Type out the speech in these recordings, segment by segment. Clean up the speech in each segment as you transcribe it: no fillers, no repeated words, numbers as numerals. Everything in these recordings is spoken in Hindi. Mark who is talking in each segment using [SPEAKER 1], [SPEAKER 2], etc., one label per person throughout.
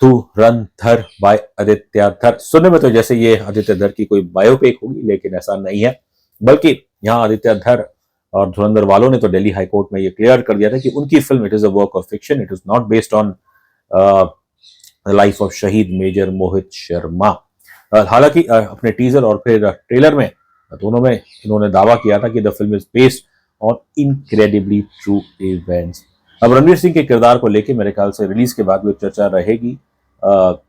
[SPEAKER 1] धुरंधर बाय आदित्य धर। सुनने में तो जैसे ये आदित्य धर की कोई बायोपिक होगी, लेकिन ऐसा नहीं है, बल्कि यहाँ आदित्य धर और धुरंधर वालों ने तो दिल्ली हाई कोर्ट में ये क्लियर कर दिया था कि उनकी film it is a work of fiction, it is not based on life of शहीद मेजर मोहित शर्मा। हालांकि अपने टीजर और फिर ट्रेलर में दोनों में इन्होंने दावा किया था कि the film is based on incredibly true events. अब रणवीर सिंह के किरदार को लेकर मेरे ख्याल से रिलीज के बाद भी चर्चा रहेगी, और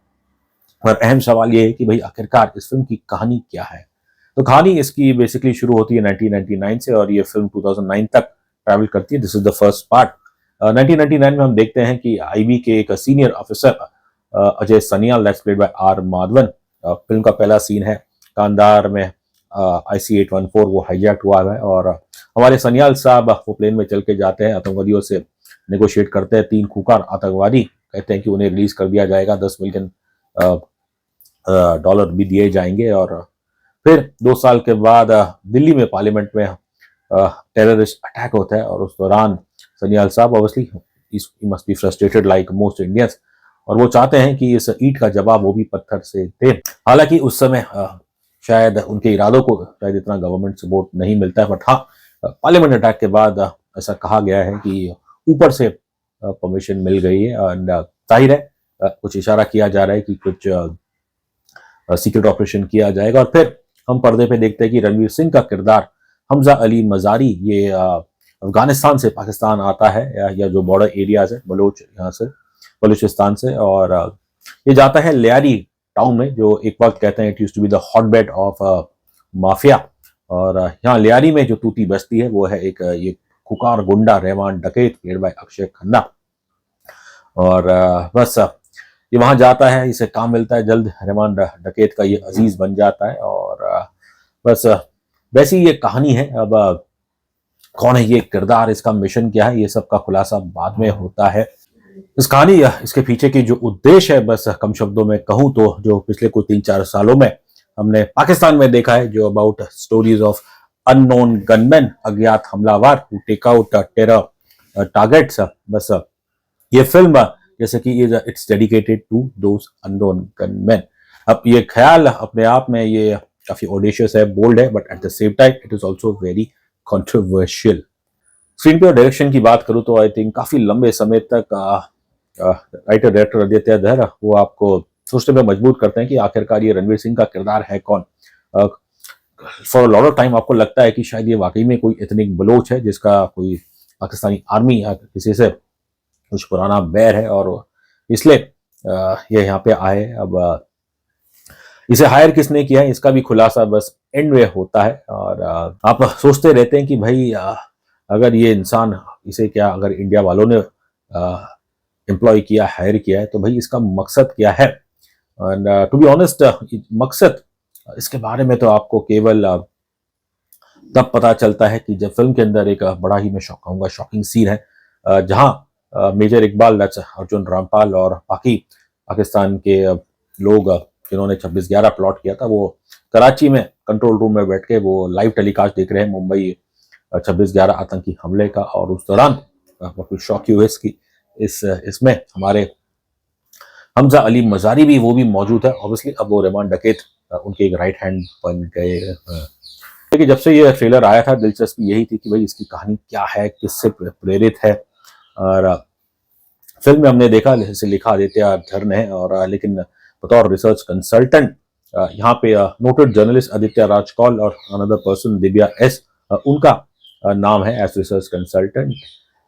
[SPEAKER 1] अहम सवाल ये है कि भाई आखिरकार इस फिल्म की कहानी क्या है। तो कहानी इसकी बेसिकली शुरू होती है 1999 से और ये फिल्म 2009 तक ट्रैवल करती है। This is the first part. 1999 में हम देखते हैं कि आईबी के एक senior officer Ajay Sanyal, that's played by R Madhavan. Film का पहला सीन है कांधार में IC-814 वो हाईजैक हुआ है और हमारे सनियाल साहब वो प्लेन में चल के जाते हैं, आतंकवादियों से नेगोशिएट करते हैं। 3 खूंखार आतंकवादी कहते हैं कि उन्हें रिलीज कर दिया जाएगा, $10 मिलियन भी दिए जाएंगे। और फिर 2 साल के बाद दिल्ली में पार्लियामेंट में टेररिस्ट अटैक होता है और उस दौरान सनियाल साहब obviously must be frustrated like most Indians, और वो चाहते हैं कि इस ईंट का जवाब वो भी पत्थर से दे। हालांकि उस समय शायद उनके इरादों को शायद इतना गवर्नमेंट सपोर्ट नहीं मिलता है, बट हाँ पार्लियामेंट अटैक के बाद ऐसा कहा गया है कि ऊपर से परमिशन मिल गई है। एंड जाहिर है कुछ इशारा किया जा रहा है कि कुछ सीक्रेट ऑपरेशन किया जाएगा। और फिर हम पर्दे पे देखते हैं कि रणवीर सिंह का किरदार हमजा अली मजारी, ये अफगानिस्तान से पाकिस्तान आता है या जो बॉर्डर एरियाज है यहाँ से बलूचिस्तान से, और ये जाता है लियारी टाउन में, जो एक वक्त कहते हैं it used to be the hotbed of mafia. और यहाँ लियारी में जो तूती बस्ती है वो है एक ये खुकार गुंडा रहमान डकैत प्लेड बाय अक्षय खन्ना। और बस ये वहां जाता है, इसे काम मिलता है, जल्द रहमान डकैत का ये अजीज बन जाता है। और बस वैसी ये कहानी है। अब कौन है ये किरदार, इसका मिशन क्या है, ये सब का खुलासा बाद में होता है। इस कहानी इसके पीछे की जो उद्देश्य है, बस कम शब्दों में कहूं तो जो पिछले कुछ 3-4 सालों में हमने पाकिस्तान में देखा है, जो about stories of unknown gunmen, अज्ञात हमलावर who take out terror targets. बस ये फिल्म जैसे कि it's dedicated to those unknown gunmen. अब ये ख्याल अपने आप में ये काफी ऑडेशियस है, बोल्ड है, but at the same time it is also very controversial. Screen पे और डायरेक्शन की बात करूं तो आई थिंक काफी लंबे समय तक राइटर डायरेक्टर आदित्य धर वो आपको सोचने पे मजबूर करते हैं कि आखिरकार ये रणवीर सिंह का किरदार है कौन। फॉर लॉट ऑफ टाइम आपको लगता है कि शायद ये वाकई में कोई एथनिक बलोच है जिसका कोई पाकिस्तानी आर्मी या किसी से कुछ पुराना बैर है और इसलिए ये यहाँ पे आए। अब इसे हायर किसने किया है इसका भी खुलासा बस एंड में होता है। और आप सोचते रहते हैं कि भाई अगर ये इंसान इसे क्या अगर इंडिया वालों ने एम्प्लॉय किया, हायर किया है, तो भाई इसका मकसद क्या है। एंड टू बी ऑनेस्ट मकसद इसके बारे में तो आपको केवल तब पता चलता है कि जब फिल्म के अंदर एक बड़ा ही मैं कहूँगा शॉकिंग सीन है जहां मेजर इकबाल अर्जुन रामपाल और बाकी पाकिस्तान के लोग जिन्होंने 26/11 प्लॉट किया था वो कराची में कंट्रोल रूम में बैठ के वो लाइव टेलीकास्ट देख रहे हैं मुंबई 26/11 आतंकी हमले का। और उस दौरान बहुत शौक हुए इसमें हमारे हमजा अली मजारी भी वो भी मौजूद है ऑब्वियसली। अब वो रहमान डकैत उनके एक राइट हैंड बन गए। लेकिन जब से ये ट्रेलर आया था दिलचस्पी यही थी कि भाई इसकी कहानी क्या है, किससे प्रेरित है। और फिल्म में हमने देखा इसे लिखा आदित्य धर ने, और लेकिन बतौर रिसर्च कंसल्टेंट यहाँ पे नोटेड जर्नलिस्ट आदित्य राजकौल और अनदर पर्सन दिव्या एस उनका नाम है एज रिसर्च कंसल्टेंट।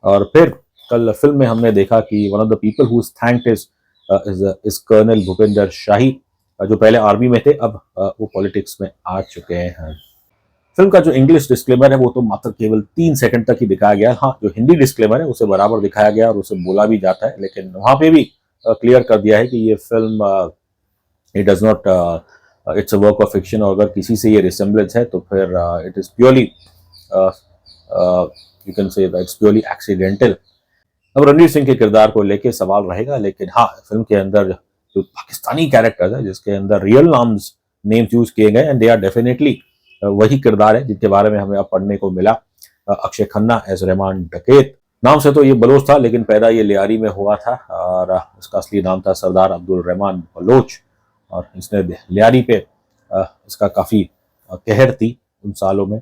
[SPEAKER 1] और फिर कल फिल्म में हमने देखा कि one of the people who thanked is colonel Bhupendra Shahi, जो पहले आर्मी में थे अब वो पॉलिटिक्स में आ चुके हैं। फिल्म का जो इंग्लिश डिस्क्लेमर है वो तो मात्र केवल 3 सेकंड तक ही दिखाया गया। हाँ, जो हिंदी डिस्क्लेमर है उसे बराबर दिखाया गया और उसे बोला भी जाता है, लेकिन वहां पे भी क्लियर कर दिया है कि ये film it does not it's a work of fiction, और अगर किसी से ये रिसेम्बलेंस है तो फिर it is purely you can say it's purely accidental. अब रणवीर सिंह के किरदार को लेके सवाल रहेगा, लेकिन हाँ फिल्म के अंदर जो पाकिस्तानी कैरेक्टर्स है जिसके अंदर रियल नेम्स यूज किए गए एंड दे आर डेफिनेटली वही किरदार है जिनके बारे में हमें अब पढ़ने को मिला। अक्षय खन्ना एज रहमान डकैत, नाम से तो ये बलोच था, लेकिन पैदा ये लियारी में हुआ था और इसका असली नाम था सरदार अब्दुल रहमान बलोच। और इसने लियारी पे इसका काफ़ी कहर थी उन सालों में।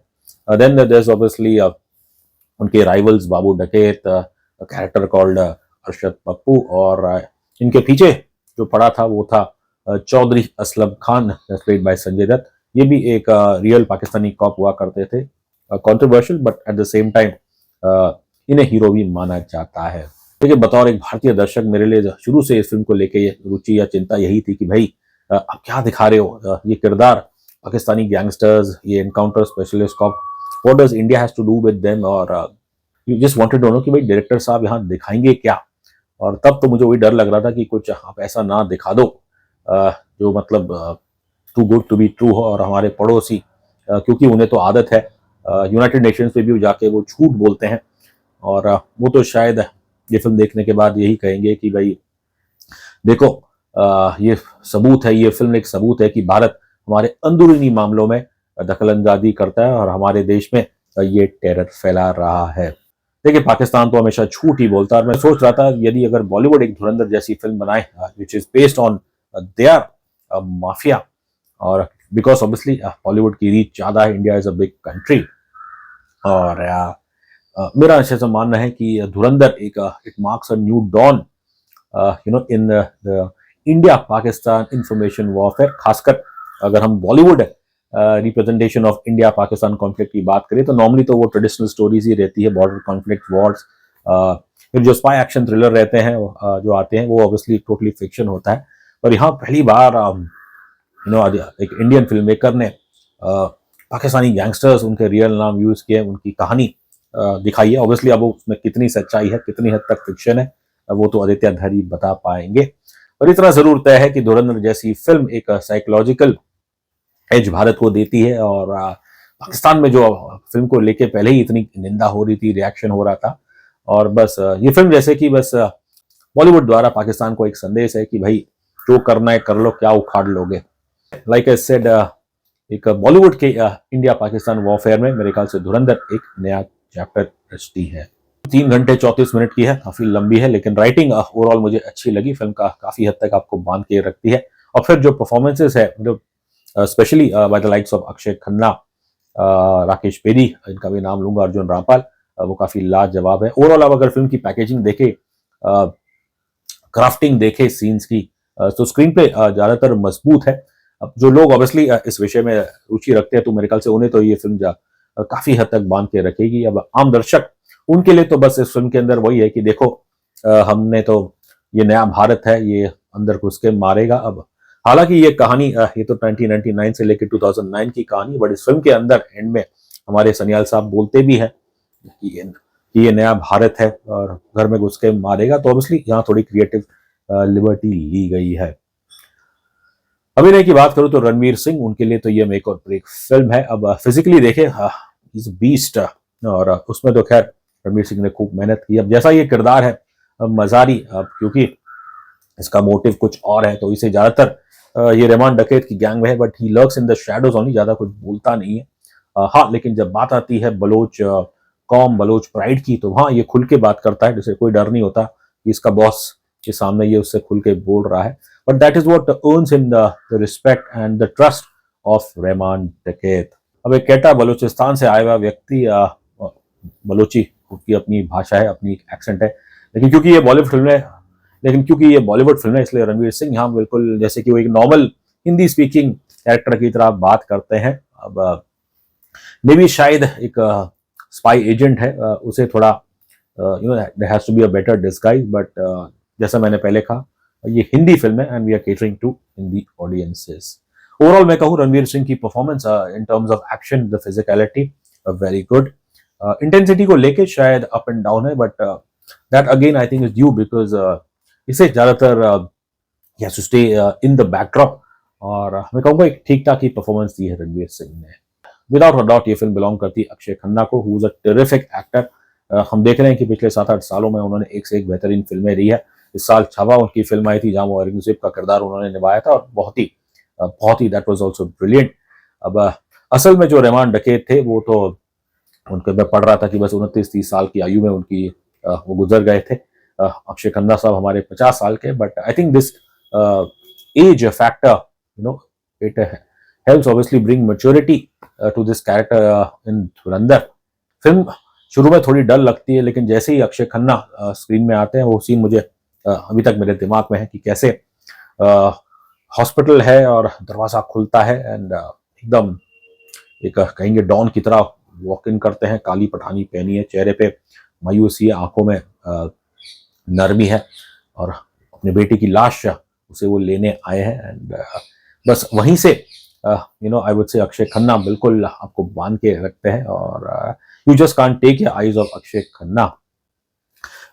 [SPEAKER 1] देन देयर इज ऑब्वियसली उनके राइवल्स बाबू डकैत, कैरेक्टर कॉल्ड अरशद पप्पू, और इनके पीछे जो पड़ा था वो था चौधरी असलम खान, प्लेड बाय संजय दत्त। ये भी एक रियल पाकिस्तानी कॉप हुआ करते थे, controversial but at the same time इन्हें हीरो भी माना जाता है। देखिए, बतौर एक भारतीय दर्शक मेरे लिए शुरू से इस फिल्म को लेके रुचि या चिंता यही थी कि भाई आप क्या दिखा रहे हो, ये किरदार पाकिस्तानी गैंगस्टर्स, ये encounter specialist cop, what does India has to do with them, और you just wanted to know कि भाई डायरेक्टर साहब यहाँ दिखाएंगे क्या। और तब तो मुझे वही डर लग रहा था कि कुछ आप ऐसा ना दिखा दो जो मतलब too good to be true हो, और हमारे पड़ोसी क्योंकि उन्हें तो आदत है यूनाइटेड नेशंस पे भी जाके वो झूठ बोलते हैं, और वो तो शायद ये फिल्म देखने के बाद यही कहेंगे कि भाई देखो ये सबूत है, ये फिल्म एक सबूत है कि भारत हमारे अंदरूनी मामलों में दखलंदाजी करता है और हमारे देश में ये टेरर फैला रहा है। देखिए, पाकिस्तान तो हमेशा झूठ ही बोलता है, और मैं सोच रहा था यदि अगर बॉलीवुड एक धुरंधर जैसी फिल्म बनाए which is based on their mafia, और बिकॉज ऑब्वियसली बॉलीवुड की रीच ज्यादा है, India is a big country, और मेरा ऐसा मानना है कि धुरंधर एक it marks a new dawn in the India Pakistan information warfare. खासकर अगर हम Bollywood representation of India Pakistan conflict की बात करें तो नॉर्मली तो वो ट्रेडिशनल स्टोरीज ही रहती है, बॉर्डर कॉन्फ्लिक्ट, वॉर्स, फिर जो स्पाई एक्शन थ्रिलर रहते हैं जो आते हैं वो ऑब्वियसली टोटली फिक्शन होता है। और यहाँ पहली बार एक इंडियन फिल्म मेकर ने पाकिस्तानी गैंगस्टर्स, उनके रियल नाम यूज किए, उनकी कहानी दिखाई है। ऑब्वियसली अब उसमें कितनी सच्चाई है, कितनी हद तक फिक्शन है, वो तो आदित्य धरी बता पाएंगे। और इतना जरूर तय है कि धुरंधर जैसी फिल्म एक साइकोलॉजिकल एज भारत को देती है, और पाकिस्तान में जो फिल्म को लेके पहले ही इतनी निंदा हो रही थी, रिएक्शन हो रहा था, और बस ये फिल्म जैसे कि बस बॉलीवुड द्वारा पाकिस्तान को एक संदेश है कि भाई जो करना है कर लो, क्या उखाड़ लोगे। लाइक आई सेड, एक बॉलीवुड के इंडिया पाकिस्तान वॉरफेयर में मेरे ख्याल से धुरंधर एक नया चैप्टर रचती है। 3 घंटे 34 मिनट की है, काफी लंबी है, लेकिन राइटिंग ओवरऑल मुझे अच्छी लगी। फिल्म का काफी हद तक आपको बांध के रखती है, और फिर जो परफॉर्मेंसेस है मतलब specially by the likes of Akshaye Khanna, Rakesh पेरी, इनका भी नाम लूंगा, अर्जुन रामपाल, वो काफी लाजवाब है। ओवरऑल अब अगर फिल्म की पैकेजिंग देखे, क्राफ्टिंग देखे सीन्स की, तो स्क्रीन पे ज्यादातर मजबूत है। अब जो लोग ऑब्वियसली इस विषय में रुचि रखते हैं तो मेरे ख्याल से उन्हें तो ये फिल्म काफी हद तक बांध के रखेगी। अब आम दर्शक, उनके लिए तो बस इस फिल्म के अंदर वही है कि देखो हमने तो ये नया भारत है, ये अंदर घुस के मारेगा। अब हालांकि ये कहानी ये तो 1999 से लेकर 2009 की कहानी, बट इस फिल्म के अंदर एंड में हमारे सनियाल साहब बोलते भी हैं कि ये नया भारत है और घर में घुस के मारेगा। तो ऑब्वियसली यहाँ थोड़ी क्रिएटिव लिबर्टी ली गई है। अभिनय की बात करूं तो रणवीर सिंह, उनके लिए तो ये मेक और ब्रेक फिल्म है। अब फिजिकली देखे, इज बीस्ट, और उसमें तो खैर रणवीर सिंह ने खूब मेहनत की। अब जैसा ये किरदार है मजारी, अब क्योंकि इसका मोटिव कुछ और है तो इसे ज्यादातर ये रहमान डकैत की गैंग में है, but he lurks in the shadows only, ज्यादा कुछ बोलता नहीं है। हाँ, लेकिन जब बात आती है बलोच कौम, बलोच प्राइड की, तो हाँ ये खुल के बात करता है, जिसे कोई डर नहीं होता कि इसका बॉस के सामने ये उससे खुल के बोल रहा है। But that is what earns him the respect and the trust of Rahman डकैत। अब एक केटा बलूचिस्तान से आया हुआ व्यक्ति, बलोची की अपनी भाषा है, अपनी एक्सेंट है, लेकिन क्योंकि ये बॉलीवुड फिल्म है इसलिए रणवीर सिंह यहाँ बिल्कुल जैसे कि वो एक नॉर्मल हिंदी स्पीकिंग कैरेक्टर की तरह बात करते हैं। अब मे बी शायद एक स्पाई एजेंट है, उसे थोड़ा there has to be a better disguise, but जैसा मैंने पहले कहा ये हिंदी फिल्म है and we are catering to Hindi audiences. Overall मैं कहूँ रणवीर सिंह की performance in terms of action, the physicality very good. Intensity को लेके शायद अप एंड डाउन है, but that again I think is due because इसे ज्यादातर he has to stay in the backdrop, और मैं कहूँगा एक ठीक ठाक ही परफॉर्मेंस दी है रणवीर सिंह ने। विदाउट अ डाउट ये फिल्म बिलोंग करती है अक्षय खन्ना को, who is a terrific actor. हम देख रहे हैं कि पिछले 7-8 सालों में उन्होंने एक से एक बेहतरीन फिल्में दी है। इस साल छावा उनकी फिल्म आई थी जहां वो औरंगजेब का किरदार उन्होंने निभाया था, और बहुत ही दैट वाज आल्सो ब्रिलियंट। अब असल में जो रहमान डकैत थे वो तो उनके मैं पढ़ रहा था कि बस 29-30 साल की आयु में उनकी वो गुजर गए थे। अक्षय खन्ना साहब हमारे 50 साल के, but I think this age factor, you know, it helps obviously bring maturity to this character in Dhurandhar. Film शुरू में थोड़ी डल लगती है, लेकिन जैसे ही अक्षय खन्ना स्क्रीन में आते हैं, वो सीन मुझे अभी तक मेरे दिमाग में है कि कैसे हॉस्पिटल है और दरवाजा खुलता है एंड एकदम एक कहेंगे डॉन की तरह वॉक इन करते हैं। काली पठानी पहनी है, चेहरे पे मायूसी है, आंखों में नरमी है, और अपने बेटी की लाश उसे वो लेने आए हैं। एंड बस वहीं से यू नो आई वुड से अक्षय खन्ना बिल्कुल आपको बांध के रखते हैं, और you just can't take your eyes off Akshaye Khanna.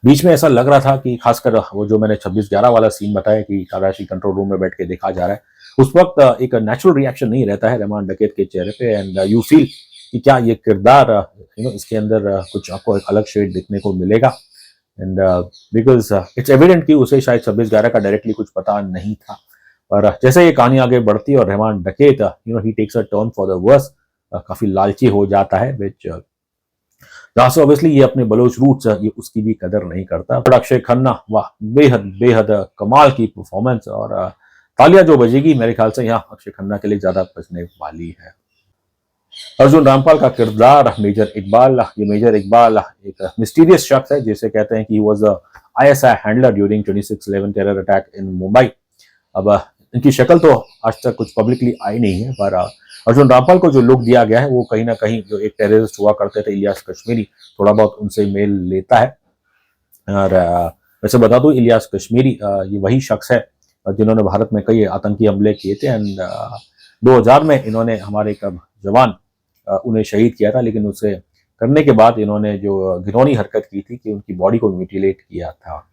[SPEAKER 1] बीच में ऐसा लग रहा था कि खासकर वो जो मैंने 26/11 वाला सीन बताया कि कराची कंट्रोल रूम में बैठ के देखा जा रहा है, उस वक्त एक नेचुरल रिएक्शन नहीं रहता है रहमान डकैत के चेहरे पे, एंड यू फील कि क्या ये किरदार यू नो इसके अंदर कुछ आपको एक अलग शेड देखने को मिलेगा। एंड बिकॉज इट्स एविडेंट कि उसे शायद 26/11 का डायरेक्टली कुछ पता नहीं था, और जैसे ये कहानी आगे बढ़ती है और Rahman Dakait you know he takes a turn for the worse, काफी लालची हो जाता है, विच जहां से ऑब्वियसली ये अपने बलोच रूट्स ये उसकी भी कदर नहीं करता। बट अक्षय खन्ना, वाह, बेहद बेहद कमाल की परफॉर्मेंस, और तालियां जो बजेगी मेरे ख्याल से यहाँ अक्षय खन्ना के लिए ज्यादा बजने वाली है। अर्जुन रामपाल का किरदार मेजर इकबाल, ये मेजर इकबाल एक मिस्टीरियस शख्स है जिसे कहते हैं कि he was a ISI handler during 26/11 terror attack in Mumbai. अब इनकी शक्ल तो आज तक कुछ पब्लिकली आई नहीं है, पर अर्जुन रामपाल को जो लुक दिया गया है वो कहीं ना कहीं जो एक टेररिस्ट हुआ करते थे इलियास कश्मीरी, थोड़ा बहुत उनसे मेल लेता है। और वैसे बता दूं, इलियास कश्मीरी ये वही शख्स है जिन्होंने भारत में कई आतंकी हमले किए थे, एंड 2000 में इन्होंने हमारे एक जवान उन्हें शहीद किया था, लेकिन उसे करने के बाद इन्होंने जो घिनौनी हरकत की थी कि उनकी बॉडी को म्यूटिलेट किया था।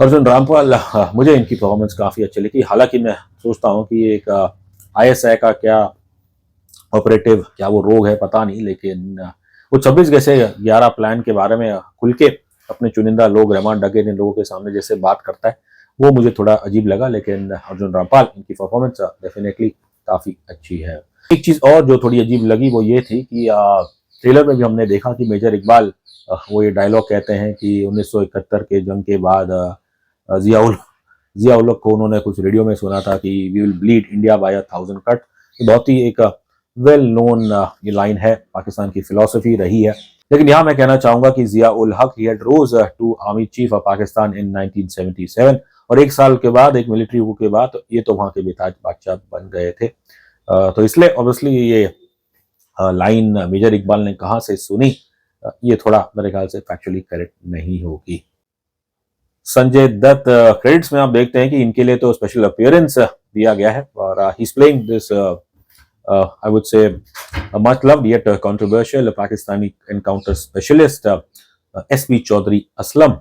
[SPEAKER 1] अर्जुन रामपाल, मुझे इनकी परफॉर्मेंस काफ़ी अच्छी लगी। हालांकि मैं सोचता हूँ कि एक ISI का क्या ऑपरेटिव, क्या वो रोग है पता नहीं, लेकिन वो 26/11 प्लान के बारे में खुल के अपने चुनिंदा लोग, रहमान डकैत इन लोगों के सामने जैसे बात करता है, वो मुझे थोड़ा अजीब लगा। लेकिन अर्जुन रामपाल, इनकी परफॉर्मेंस डेफिनेटली काफ़ी अच्छी है। एक चीज़ और जो थोड़ी अजीब लगी वो ये थी कि ट्रेलर में भी हमने देखा कि मेजर इकबाल वो ये डायलॉग कहते हैं कि 1971 के जंग के बाद जिया उल हक को उन्होंने कुछ रेडियो में सुना था कि we will bleed India by 1000 cut. बहुत ही एक वेल नोन ये लाइन है, पाकिस्तान की फिलॉसफी रही है। लेकिन यहाँ मैं कहना चाहूंगा कि Zia ul Haq he had rose to army chief of Pakistan in 1977, और एक साल के बाद, एक मिलिट्री वू के बाद, तो ये तो वहाँ के बेताज बादशाह बन गए थे। तो इसलिए ऑब्वियसली ये लाइन मेजर इकबाल ने कहाँ से सुनी, ये थोड़ा मेरे ख्याल से फैक्चुअली करेक्ट नहीं होगी। संजय दत्त, क्रेडिट्स में आप देखते हैं कि इनके लिए तो स्पेशल अपीयरेंस दिया गया है, और he is playing this I would say much loved yet controversial Pakistani encounter specialist SP Chaudhary Aslam.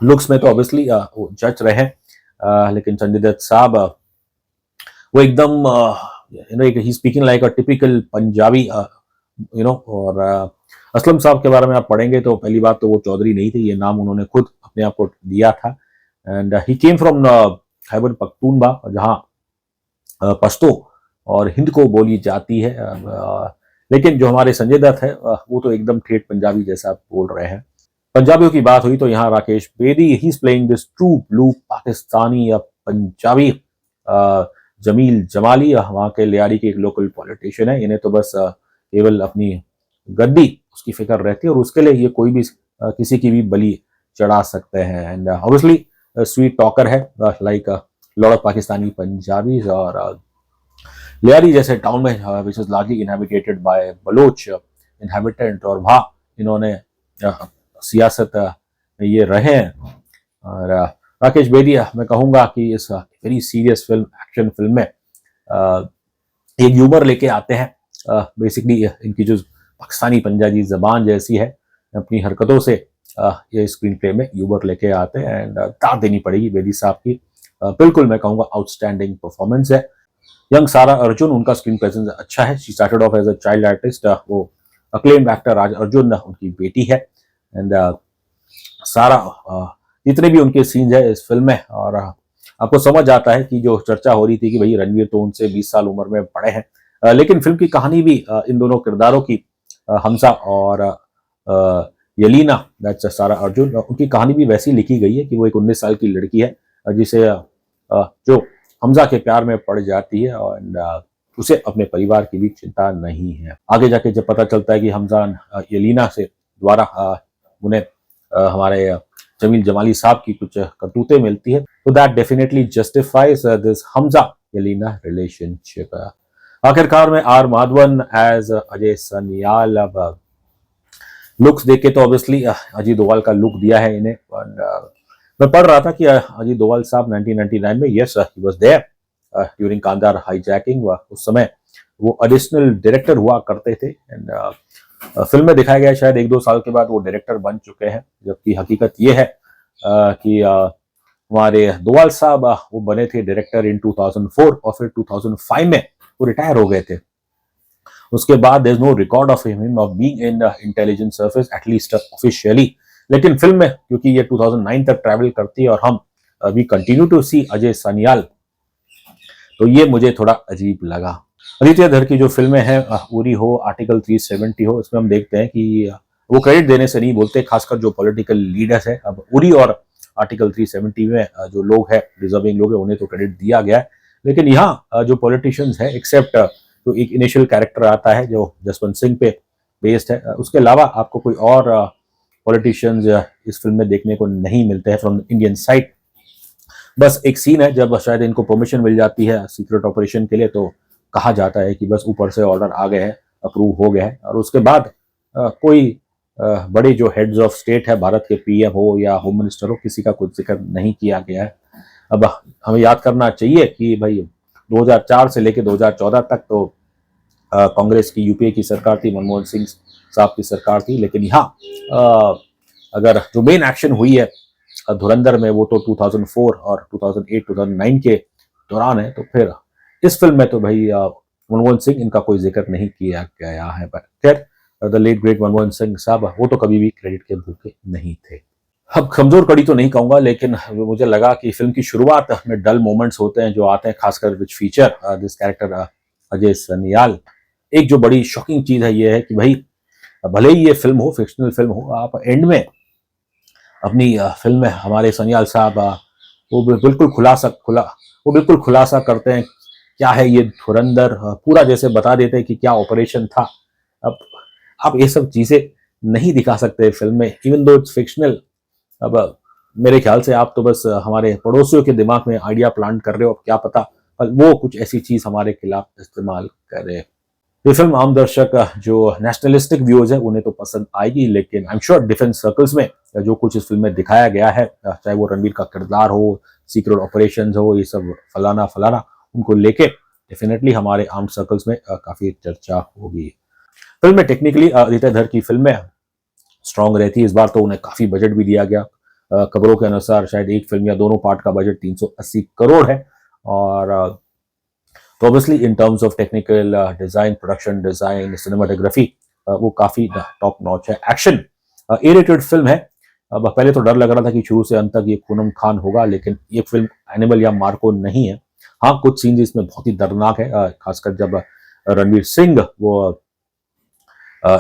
[SPEAKER 1] Looks में तो ऑब्वियसली वो जज रहे हैं, लेकिन संजय दत्त साहब वो एकदम you know he speaking like a typical Punjabi you know. और असलम साहब के बारे में आप पढ़ेंगे तो पहली बात तो वो चौधरी नहीं थे, ये नाम उन्होंने खुद अपने आप को दिया था, and he came from Khyber Pakhtunkhwa, जहाँ पश्तो और हिंद को बोली जाती है। लेकिन जो हमारे संजय दत्त है वो तो एकदम ठेठ पंजाबी जैसा बोल रहे हैं। पंजाबियों की बात हुई तो यहाँ राकेश बेदी, ही is playing this true blue Pakistani या पंजाबी। जमील जमाली वहाँ के लियारी के एक लोकल पॉलिटिशियन है, इन्हें तो बस केवल अपनी गद्दी उसकी फिक्र रहती है, और उसके लिए ये कोई भी किसी की भी बलि चढ़ा सकते हैं। एंड ऑब्वियसली स्वीट टॉकर है like lot of Pakistani Punjabi, और लियारी जैसे टाउन में which is largely inhabited by Baloch inhabitant, और वहाँ इन्होंने सियासत ये रहे हैं। और राकेश बेदी, मैं कहूँगा कि इस very serious film, action film में एक ह्यूमर लेके आते हैं। बेसिकली इनकी जो पाकिस्तानी पंजाबी जबान जैसी है, अपनी हरकतों से ये स्क्रीन प्ले में ह्यूमर लेके आते हैं, एंड दाद देनी पड़ेगी बेदी साहब की। बिल्कुल मैं कहूँगा आउटस्टैंडिंग परफॉर्मेंस है। यंग सारा अर्जुन, उनका स्क्रीन प्रेजेंस अच्छा है। She started off as a child artist, वो अक्लेम्ड एक्टर राज अर्जुन उनकी बेटी है। एंड सारा जितने भी उनके सीन्स है इस फिल्म में, और आपको समझ आता है कि जो चर्चा हो रही थी कि भाई रणवीर तो उनसे 20 साल उम्र में बड़े हैं, लेकिन फिल्म की कहानी भी इन दोनों किरदारों की, हमजा और यलीना, दैट्स सारा अर्जुन, उनकी कहानी भी वैसी लिखी गई है कि वो एक 19 साल की लड़की है जिसे जो हमजा के प्यार में पड़ जाती है और उसे अपने परिवार की भी चिंता नहीं है। आगे जाके जब पता चलता है कि हमजा यलीना से द्वारा उन्हें हमारे जमील जमाली साहब की कुछ करतूतें मिलती है, तो that definitely justifies this Hamza Yalina relationship. आखिरकार में आर माधवन एज अजय सनियाल। अब लुक्स देख के तो ऑब्वियसली अजय दोवाल का लुक दिया है इन्हें, मैं पढ़ रहा था कि अजय दोवाल साहब 1999 में yes he was there during Kandahar hijacking, उस समय वो एडिशनल डायरेक्टर हुआ करते थे एंड फिल्म में दिखाया गया शायद 1-2 साल के बाद वो डायरेक्टर बन चुके हैं, जबकि हकीकत ये है कि हमारे दोवाल साहब वो बने थे डायरेक्टर इन 2004 और फिर 2005 में वो रिटायर हो गए थे। उसके बाद there is no record of him of being in the intelligence service at least officially, लेकिन फिल्म में क्योंकि ये 2009 तक ट्रैवल करती है और हम वी कंटिन्यू टू सी अजय सनियाल, तो ये मुझे थोड़ा अजीब लगा। आदित्य धर की जो फिल्में हैं, उरी हो, आर्टिकल 370 हो, इसमें हम देखते हैं कि वो क्रेडिट देने से नहीं बोलते, खासकर जो पॉलिटिकल लीडर्स है। अब उरी और आर्टिकल 370 में जो लोग हैं, डिजर्विंग लोग हैं, उन्हें तो क्रेडिट दिया गया है, लेकिन यहाँ जो पॉलिटिशियंस है, एक्सेप्ट तो एक इनिशियल कैरेक्टर आता है जो जसवंत सिंह पे बेस्ड है, उसके अलावा आपको कोई और पॉलिटिशियंस इस फिल्म में देखने को नहीं मिलते हैं फ्रॉम इंडियन साइड। बस एक सीन है जब शायद इनको परमिशन मिल जाती है सीक्रेट ऑपरेशन के लिए, तो कहा जाता है कि बस ऊपर से ऑर्डर आ गए हैं, अप्रूव हो गया है, और उसके बाद कोई बड़े जो हेड्स ऑफ स्टेट है, भारत के पीएम हो या होम मिनिस्टर हो, किसी का कुछ जिक्र नहीं किया गया है। अब हमें याद करना चाहिए कि भाई 2004 से लेकर 2014 तक तो कांग्रेस की यूपीए की सरकार थी, मनमोहन सिंह साहब की सरकार थी, लेकिन यहाँ अगर जो मेन एक्शन हुई है धुरंधर में वो तो 2004 और 2008-2009 के दौरान है, तो फिर इस फिल्म में तो भाई मनमोहन सिंह इनका कोई जिक्र नहीं किया गया है। खैर the late great Manmohan Singh साहब वो तो कभी भी क्रेडिट के भूखे नहीं थे। अब कमजोर कड़ी तो नहीं कहूंगा, लेकिन मुझे लगा कि फिल्म की शुरुआत में डल मोमेंट्स होते हैं जो आते हैं, खासकर which feature this character Ajay Sanyal. एक जो बड़ी शॉकिंग चीज है ये है कि भाई भले ही ये फिल्म हो, फिक्शनल फिल्म हो, आप एंड में अपनी फिल्म में हमारे सनियाल साहब वो बिल्कुल खुलासा करते हैं क्या है ये धुरंधर, पूरा जैसे बता देते हैं कि क्या ऑपरेशन था। अब आप ये सब चीजें नहीं दिखा सकते फिल्म में, इवन दो इट्स फिक्शनल। अब मेरे ख्याल से आप तो बस हमारे पड़ोसियों के दिमाग में आइडिया प्लांट कर रहे हो, अब क्या पता वो कुछ ऐसी चीज हमारे खिलाफ इस्तेमाल करे। ये फिल्म आम दर्शक जो नेशनलिस्टिक व्यूज है उन्हें तो पसंद आएगी, लेकिन I am sure defence circles में जो कुछ इस फिल्म में दिखाया गया है, चाहे वो रणवीर का किरदार हो, सीक्रेट ऑपरेशंस हो, ये सब फलाना फलाना, उनको लेके डेफिनेटली हमारे आर्म सर्कल्स में काफी चर्चा होगी। फिल्म में टेक्निकली आदित्य धर की फिल्में स्ट्रॉन्ग रहती है। इस बार तो उन्हें काफी बजट भी दिया गया, खबरों के अनुसार शायद एक फिल्म या दोनों पार्ट का बजट 380 करोड़ है, और तो obviously in terms of technical design, production design, cinematography वो काफी टॉप नॉच है। एक्शन ए रेटेड फिल्म है। अब पहले तो डर लग रहा था कि शुरू से अंत तक ये खूनम खान होगा, लेकिन ये फिल्म एनिमल या मार्को नहीं है। हाँ, कुछ सीन्स इसमें बहुत ही दर्दनाक है, खासकर जब रणवीर सिंह वो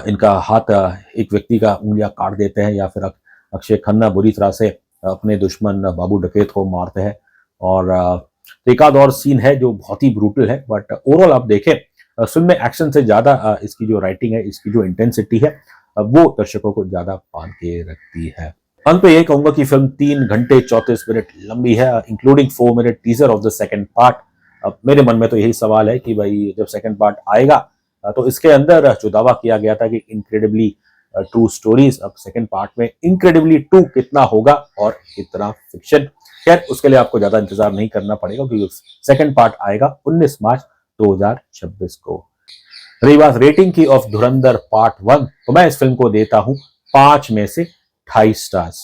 [SPEAKER 1] इनका हाथ एक व्यक्ति का उंगलियां काट देते हैं, या फिर अक्षय खन्ना बुरी तरह से अपने दुश्मन बाबू डकैत को मारते हैं, और एक आध और सीन है जो बहुत ही ब्रूटल है। बट ओवरऑल आप देखें फिल्म में एक्शन से ज्यादा इसकी जो राइटिंग है, इसकी जो इंटेंसिटी है, वो दर्शकों को ज्यादा बांध के रखती है। अंत पे ये कहूंगा कि फिल्म 3 घंटे 34 मिनट लंबी है, including 4 minute teaser of the second part. अब मेरे मन में तो यही सवाल है कि भाई जब सेकंड पार्ट आएगा तो इसके अंदर जो दावा किया गया था कि इनक्रेडिबली ट्रू स्टोरीज, अब सेकंड पार्ट में इनक्रेडिबली ट्रू कितना होगा और कितना फिक्शन। खैर उसके लिए आपको ज्यादा इंतजार नहीं करना पड़ेगा, क्योंकि सेकंड पार्ट आएगा 19 मार्च 2026 को। रही बात रेटिंग की ऑफ धुरंधर पार्ट 1, तो मैं इस फिल्म को देता हूं 5 में से 2.5 स्टार्स।